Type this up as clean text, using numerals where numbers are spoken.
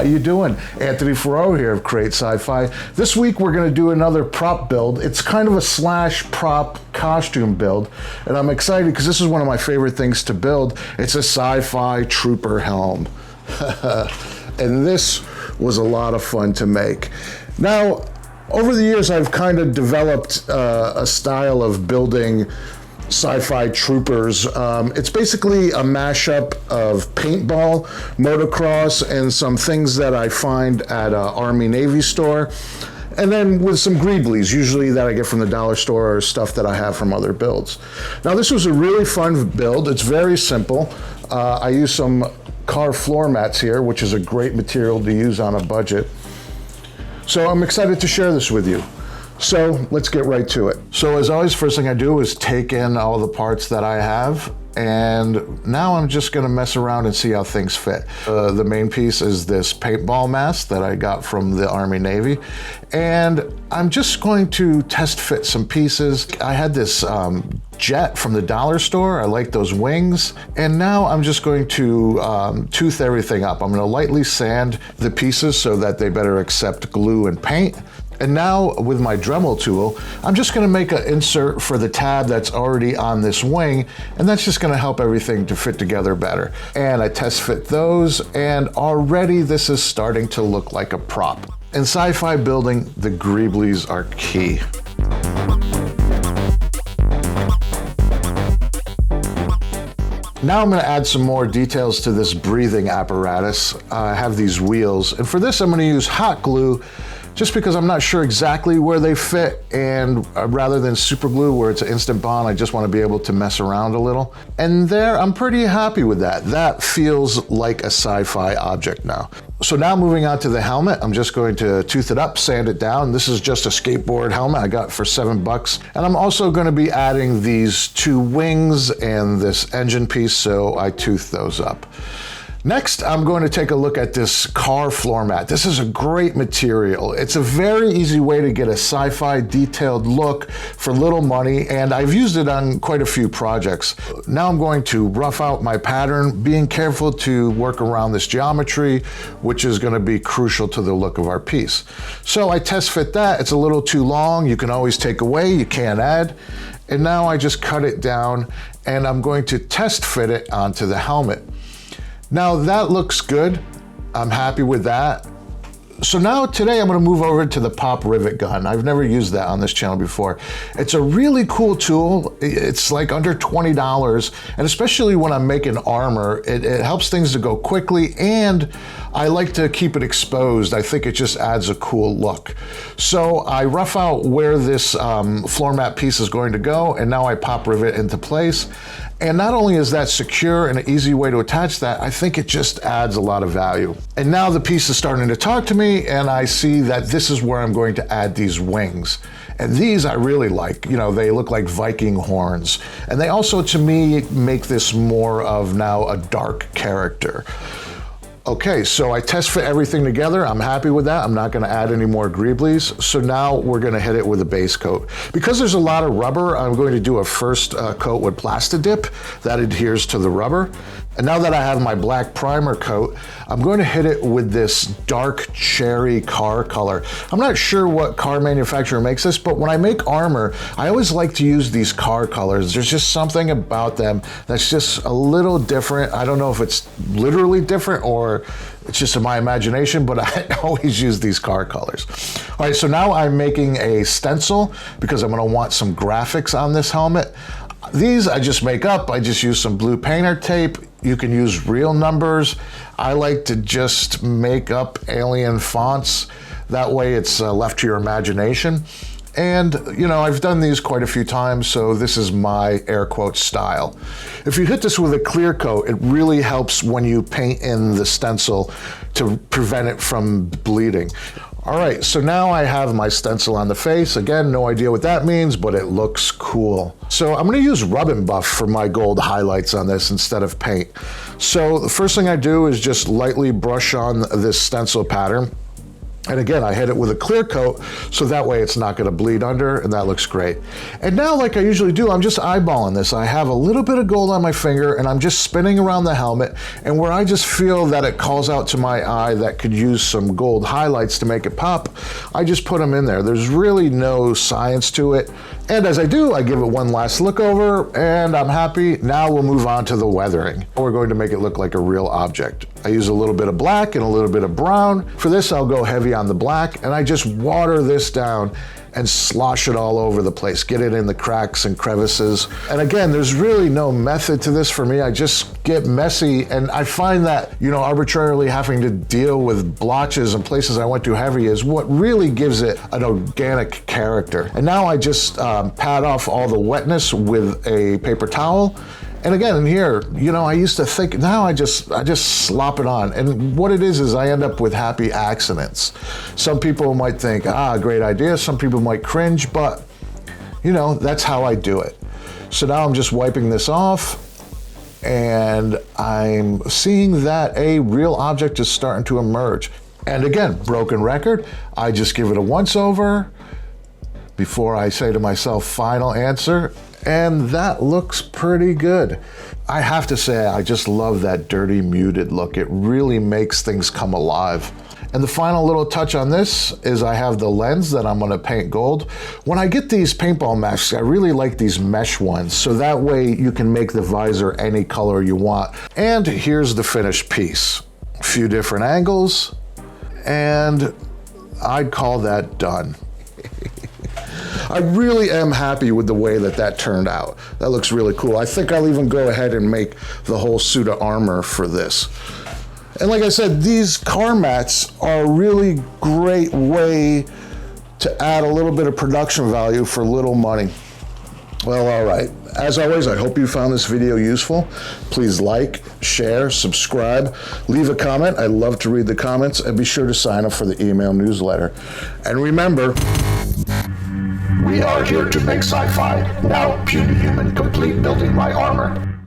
How you doing? Anthony Ferraro here of Create Sci-Fi. This week we're going to do another prop build. It's kind of a slash prop costume build, and I'm excited because this is one of my favorite things to build. It's a sci-fi trooper helm. And this was a lot of fun to make. Now, over the years I've kind of developed a style of building sci-fi troopers. It's basically a mashup of paintball, motocross, and some things that I find at an Army-Navy store. And then with some greeblies, usually that I get from the dollar store or stuff that I have from other builds. Now this was a really fun build. It's very simple. I use some car floor mats here, which is a great material to use on a budget. So I'm excited to share this with you. So let's get right to it. So as always, first thing I do is take in all the parts that I have, and now I'm just gonna mess around and see how things fit. The main piece is this paintball mask that I got from the Army Navy, and I'm just going to test fit some pieces. I had this jet from the dollar store. I like those wings, and now I'm just going to tooth everything up. I'm gonna lightly sand the pieces so that they better accept glue and paint. And now with my Dremel tool, I'm just gonna make an insert for the tab that's already on this wing, and that's just gonna help everything to fit together better. And I test fit those, and already this is starting to look like a prop. In sci-fi building, the greeblies are key. Now I'm gonna add some more details to this breathing apparatus. I have these wheels, and for this I'm gonna use hot glue just because I'm not sure exactly where they fit, and rather than super glue where it's an instant bond, I just want to be able to mess around a little. And there, I'm pretty happy with that. That feels like a sci-fi object now. So now moving on to the helmet, I'm just going to tooth it up, sand it down. This is just a skateboard helmet I got for $7. And I'm also going to be adding these two wings and this engine piece, so I tooth those up. Next, I'm going to take a look at this car floor mat. This is a great material. It's a very easy way to get a sci-fi detailed look for little money, and I've used it on quite a few projects. Now I'm going to rough out my pattern, being careful to work around this geometry, which is going to be crucial to the look of our piece. So I test fit that. It's a little too long. You can always take away, you can't add. And now I just cut it down, and I'm going to test fit it onto the helmet. Now that looks good. I'm happy with that. So now today I'm gonna move over to the Pop Rivet Gun. I've never used that on this channel before. It's a really cool tool. It's like under $20, and especially when I'm making armor, it helps things to go quickly, and I like to keep it exposed. I think it just adds a cool look. So I rough out where this floor mat piece is going to go, and now I pop rivet into place. And not only is that secure and an easy way to attach that, I think it just adds a lot of value. And now the piece is starting to talk to me, and I see that this is where I'm going to add these wings. And these I really like. You know, they look like Viking horns. And they also, to me, make this more of now a dark character. Okay, so I test fit everything together. I'm happy with that. I'm not gonna add any more greeblies. So now we're gonna hit it with a base coat. Because there's a lot of rubber, I'm going to do a first coat with Plastidip that adheres to the rubber. And now that I have my black primer coat, I'm going to hit it with this dark cherry car color. I'm not sure what car manufacturer makes this, but when I make armor, I always like to use these car colors. There's just something about them that's just a little different. I don't know if it's literally different or it's just in my imagination, but I always use these car colors. All right, so now I'm making a stencil because I'm gonna want some graphics on this helmet. These I just make up. I just use some blue painter tape. You can use real numbers. I like to just make up alien fonts. That way it's left to your imagination. And, you know, I've done these quite a few times, so this is my air quote style. If you hit this with a clear coat, it really helps when you paint in the stencil to prevent it from bleeding. All right, so now I have my stencil on the face. Again, no idea what that means, but it looks cool. So I'm gonna use Rub and Buff for my gold highlights on this instead of paint. So the first thing I do is just lightly brush on this stencil pattern. And again, I hit it with a clear coat, so that way it's not gonna bleed under, and that looks great. And now, like I usually do, I'm just eyeballing this. I have a little bit of gold on my finger, and I'm just spinning around the helmet, and where I just feel that it calls out to my eye that could use some gold highlights to make it pop, I just put them in there. There's really no science to it. And as I do, I give it one last look over, and I'm happy. Now we'll move on to the weathering. We're going to make it look like a real object. I use a little bit of black and a little bit of brown. For this, I'll go heavy on the black, and I just water this down and slosh it all over the place, get it in the cracks and crevices. And again, there's really no method to this for me. I just get messy, and I find that, arbitrarily having to deal with blotches and places I went too heavy is what really gives it an organic character. And now I just pat off all the wetness with a paper towel. And again, in here, I used to think, now I just slop it on. And what it is I end up with happy accidents. Some people might think, great idea. Some people might cringe, but that's how I do it. So now I'm just wiping this off, and I'm seeing that a real object is starting to emerge. And again, broken record, I just give it a once over before I say to myself, final answer. And that looks pretty good. I have to say, I just love that dirty, muted look. It really makes things come alive. And the final little touch on this is I have the lens that I'm gonna paint gold. When I get these paintball masks, I really like these mesh ones, so that way you can make the visor any color you want. And here's the finished piece. A few different angles, and I'd call that done. I really am happy with the way that turned out. That looks really cool. I think I'll even go ahead and make the whole suit of armor for this. And like I said, these car mats are a really great way to add a little bit of production value for little money. Well, all right. As always, I hope you found this video useful. Please like, share, subscribe, leave a comment. I love to read the comments, and be sure to sign up for the email newsletter. And remember, we are here to make sci-fi. Now, puny human, complete building my armor.